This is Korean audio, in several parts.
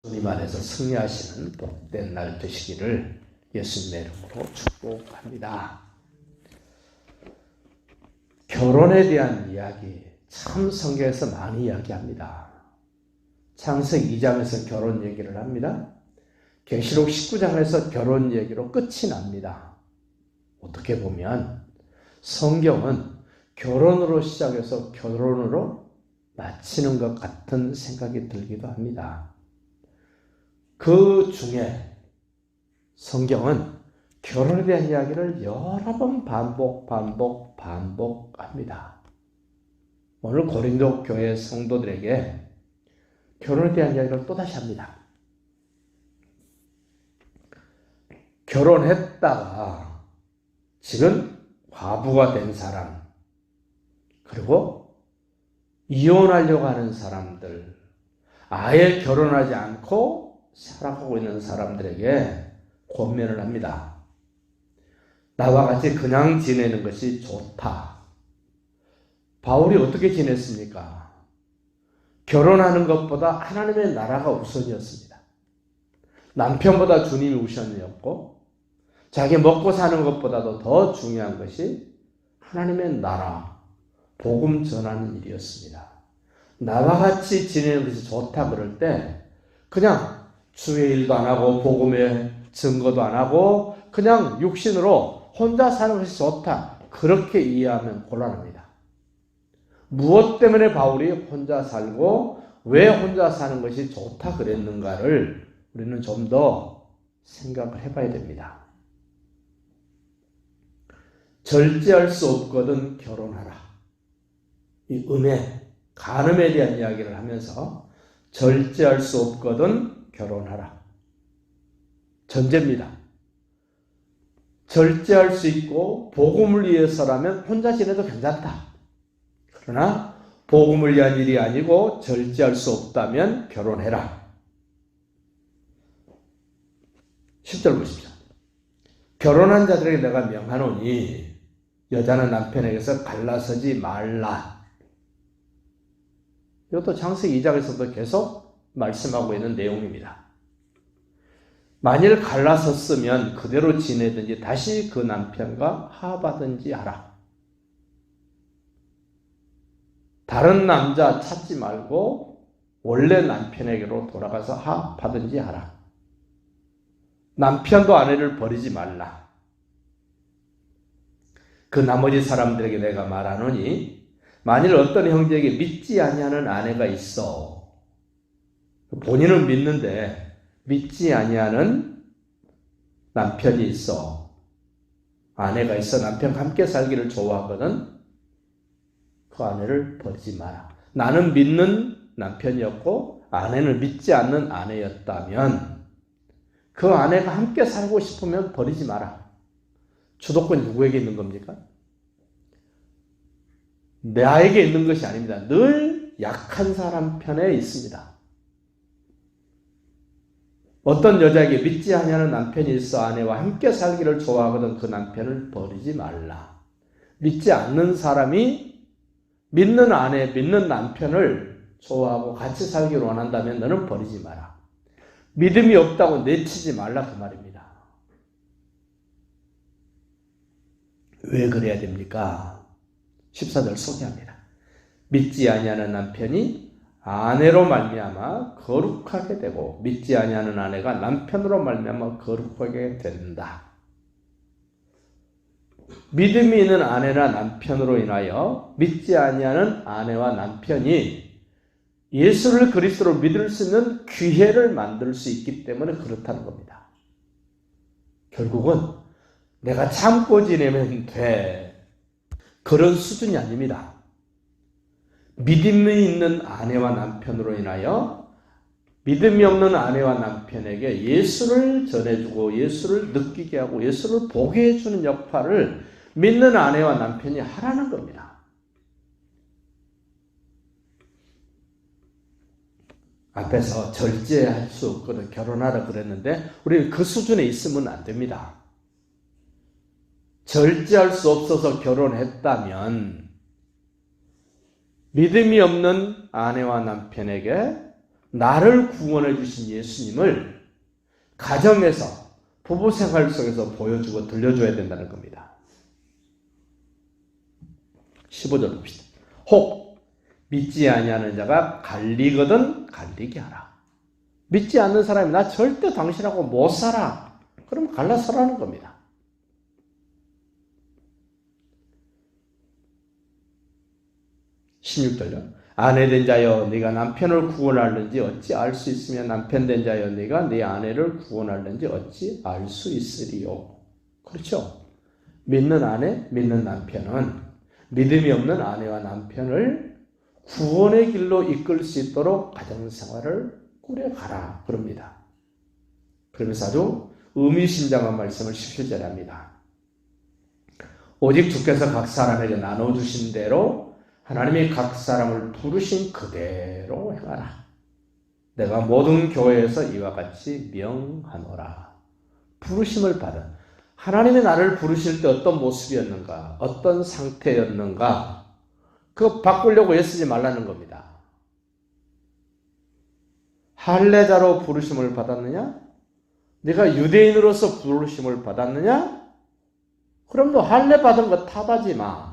주님 안에서 승리하시는 복된 날 되시기를 예수님의 이름으로 축복합니다. 결혼에 대한 이야기 참 성경에서 많이 이야기합니다. 창세기 2장에서 결혼 얘기를 합니다. 계시록 19장에서 결혼 얘기로 끝이 납니다. 어떻게 보면 성경은 결혼으로 시작해서 결혼으로 마치는 것 같은 생각이 들기도 합니다. 그 중에 성경은 결혼에 대한 이야기를 여러 번 반복합니다. 오늘 고린도 교회 성도들에게 결혼에 대한 이야기를 또다시 합니다. 결혼했다가 지금 과부가 된 사람, 그리고 이혼하려고 하는 사람들, 아예 결혼하지 않고 살아가고 있는 사람들에게 권면을 합니다. 나와 같이 그냥 지내는 것이 좋다. 바울이 어떻게 지냈습니까? 결혼하는 것보다 하나님의 나라가 우선이었습니다. 남편보다 주님이 우선이었고 자기 먹고 사는 것보다도 더 중요한 것이 하나님의 나라, 복음 전하는 일이었습니다. 나와 같이 지내는 것이 좋다 그럴 때 그냥 주의 일도 안 하고 복음의 증거도 안 하고 그냥 육신으로 혼자 사는 것이 좋다. 그렇게 이해하면 곤란합니다. 무엇 때문에 바울이 혼자 살고 왜 혼자 사는 것이 좋다 그랬는가를 우리는 좀 더 생각을 해봐야 됩니다. 절제할 수 없거든 결혼하라. 이 은혜, 간음에 대한 이야기를 하면서 절제할 수 없거든 결혼하라. 전제입니다. 절제할 수 있고 복음을 위해서라면 혼자 지내도 괜찮다. 그러나 복음을 위한 일이 아니고 절제할 수 없다면 결혼해라. 10절 보십시오. 결혼한 자들에게 내가 명하노니 여자는 남편에게서 갈라서지 말라. 이것도 창세기 2장에서도 계속 말씀하고 있는 내용입니다. 만일 갈라섰으면 그대로 지내든지 다시 그 남편과 화합하든지 하라. 다른 남자 찾지 말고 원래 남편에게로 돌아가서 화합하든지 하라. 남편도 아내를 버리지 말라. 그 나머지 사람들에게 내가 말하노니 만일 어떤 형제에게 믿지 아니하는 아내가 있어. 본인은 믿는데 믿지 아니하는 남편이 있어. 아내가 있어. 남편과 함께 살기를 좋아하거든. 그 아내를 버리지 마라. 나는 믿는 남편이었고 아내는 믿지 않는 아내였다면 그 아내가 함께 살고 싶으면 버리지 마라. 주도권이 누구에게 있는 겁니까? 나에게 있는 것이 아닙니다. 늘 약한 사람 편에 있습니다. 어떤 여자에게 믿지 아니하는 남편이 있어 아내와 함께 살기를 좋아하거든 그 남편을 버리지 말라. 믿지 않는 사람이 믿는 아내, 믿는 남편을 좋아하고 같이 살기를 원한다면 너는 버리지 마라. 믿음이 없다고 내치지 말라 그 말입니다. 왜 그래야 됩니까? 14절 소개합니다. 믿지 아니하는 남편이 아내로 말미암아 거룩하게 되고 믿지 아니하는 아내가 남편으로 말미암아 거룩하게 된다. 믿음이 있는 아내나 남편으로 인하여 믿지 아니하는 아내와 남편이 예수를 그리스도로 믿을 수 있는 기회를 만들 수 있기 때문에 그렇다는 겁니다. 결국은 내가 참고 지내면 돼. 그런 수준이 아닙니다. 믿음이 있는 아내와 남편으로 인하여 믿음이 없는 아내와 남편에게 예수를 전해주고 예수를 느끼게 하고 예수를 보게 해주는 역할을 믿는 아내와 남편이 하라는 겁니다. 앞에서 절제할 수 없거든 결혼하라 그랬는데 우리는 그 수준에 있으면 안 됩니다. 절제할 수 없어서 결혼했다면 믿음이 없는 아내와 남편에게 나를 구원해 주신 예수님을 가정에서 부부 생활 속에서 보여주고 들려줘야 된다는 겁니다. 15절 봅시다. 혹 믿지 아니하는 자가 갈리거든 갈리게 하라. 믿지 않는 사람이 나 절대 당신하고 못 살아. 그럼 갈라서라는 겁니다. 16절요. 아내 된 자여 네가 남편을 구원할는지 어찌 알 수 있으며 남편 된 자여 네가 네 아내를 구원할는지 어찌 알 수 있으리요. 그렇죠. 믿는 아내, 믿는 남편은 믿음이 없는 아내와 남편을 구원의 길로 이끌 수 있도록 가정생활을 꾸려가라 그럽니다. 그러면서 아주 의미심장한 말씀을 17절에 합니다. 오직 주께서 각 사람에게 나눠주신 대로 하나님이 각 사람을 부르신 그대로 행하라. 내가 모든 교회에서 이와 같이 명하노라. 부르심을 받은 하나님이 나를 부르실 때 어떤 모습이었는가, 어떤 상태였는가, 그거 바꾸려고 애쓰지 말라는 겁니다. 할례자로 부르심을 받았느냐? 네가 유대인으로서 부르심을 받았느냐? 그럼 너 할례 받은 거 탓하지 마.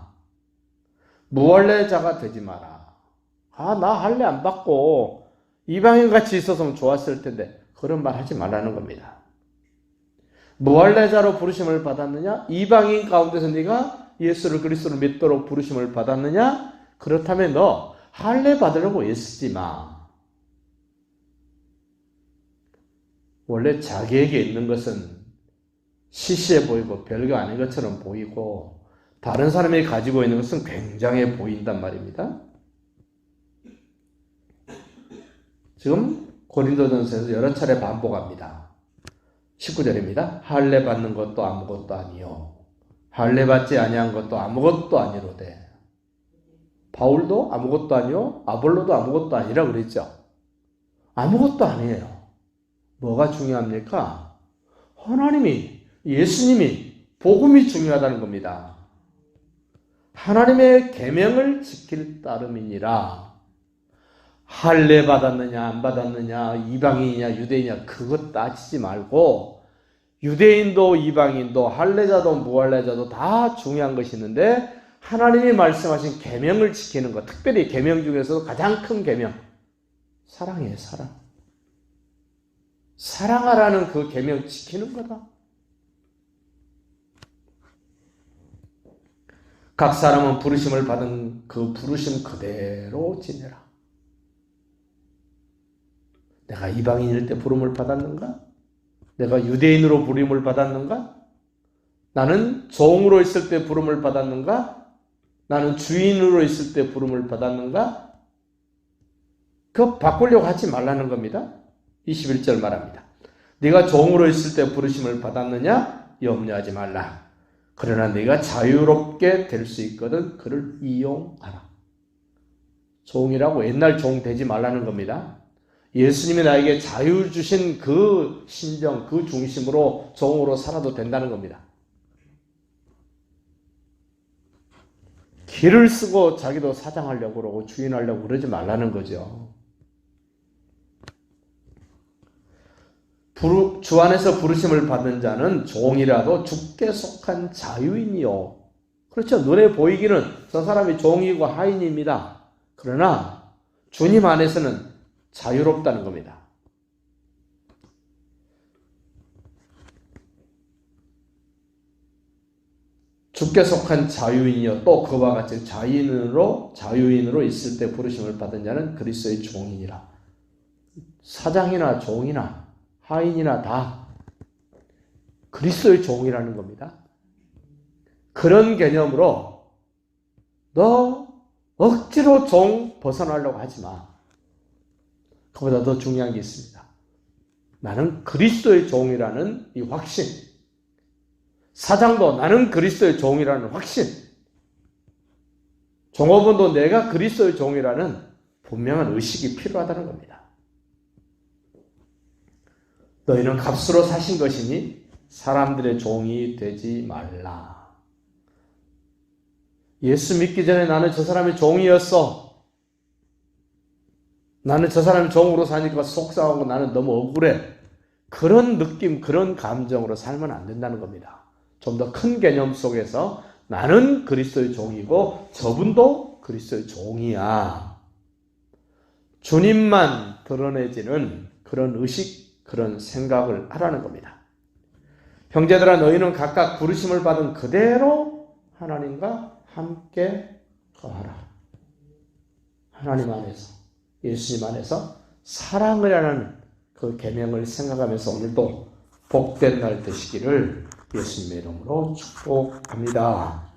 무할례자가 되지 마라. 나 할례 안 받고 이방인같이 있었으면 좋았을 텐데 그런 말 하지 말라는 겁니다. 무할례자로 부르심을 받았느냐? 이방인 가운데서 네가 예수를 그리스도로 믿도록 부르심을 받았느냐? 그렇다면 너 할례 받으려고 애쓰지 마. 원래 자기에게 있는 것은 시시해 보이고 별거 아닌 것처럼 보이고 다른 사람이 가지고 있는 것은 굉장해 보인단 말입니다. 지금 고린도전서에서 여러 차례 반복합니다. 19절입니다. 할례 받는 것도 아무것도 아니요 할례 받지 아니한 것도 아무것도 아니로되. 바울도 아무것도 아니요 아볼로도 아무것도 아니라 그랬죠. 아무것도 아니에요. 뭐가 중요합니까? 하나님이, 예수님이, 복음이 중요하다는 겁니다. 하나님의 계명을 지킬 따름이니라. 할례 받았느냐 안 받았느냐, 이방인이냐 유대인이냐 그것 따지지 말고 유대인도 이방인도 할례자도 무할례자도 다 중요한 것이 있는데 하나님이 말씀하신 계명을 지키는 것, 특별히 계명 중에서도 가장 큰 계명, 사랑이에요. 사랑. 사랑하라는 그 계명 지키는 거다. 각 사람은 부르심을 받은 그 부르심 그대로 지내라. 내가 이방인일 때 부름을 받았는가? 내가 유대인으로 부름을 받았는가? 나는 종으로 있을 때 부름을 받았는가? 나는 주인으로 있을 때 부름을 받았는가? 그거 바꾸려고 하지 말라는 겁니다. 21절 말합니다. 네가 종으로 있을 때 부르심을 받았느냐? 염려하지 말라. 그러나 네가 자유롭게 될 수 있거든 그를 이용하라. 종이라고 옛날 종 되지 말라는 겁니다. 예수님이 나에게 자유 주신 그 심정, 그 중심으로 종으로 살아도 된다는 겁니다. 길을 쓰고 자기도 사장하려고 그러고 주인하려고 그러지 말라는 거죠. 주 안에서 부르심을 받는 자는 종이라도 주께 속한 자유인이요. 그렇죠. 눈에 보이기는 저 사람이 종이고 하인입니다. 그러나 주님 안에서는 자유롭다는 겁니다. 주께 속한 자유인이요. 또 그와 같이 자유인으로 있을 때 부르심을 받은 자는 그리스도의 종이니라. 사장이나 종이나 하인이나 다 그리스도의 종이라는 겁니다. 그런 개념으로 너 억지로 종 벗어나려고 하지 마. 그보다 더 중요한 게 있습니다. 나는 그리스도의 종이라는 이 확신. 사장도 나는 그리스도의 종이라는 확신. 종업원도 내가 그리스도의 종이라는 분명한 의식이 필요하다는 겁니다. 너희는 값으로 사신 것이니 사람들의 종이 되지 말라. 예수 믿기 전에 나는 저 사람의 종이었어. 나는 저 사람이 종으로 사니까 속상하고 나는 너무 억울해. 그런 느낌, 그런 감정으로 살면 안 된다는 겁니다. 좀 더 큰 개념 속에서 나는 그리스도의 종이고 저분도 그리스도의 종이야. 주님만 드러내지는 그런 의식, 그런 생각을 하라는 겁니다. 형제들아, 너희는 각각 부르심을 받은 그대로 하나님과 함께 거하라. 하나님 안에서, 예수님 안에서 사랑이라는 그 계명을 생각하면서 오늘도 복된 날 되시기를 예수님의 이름으로 축복합니다.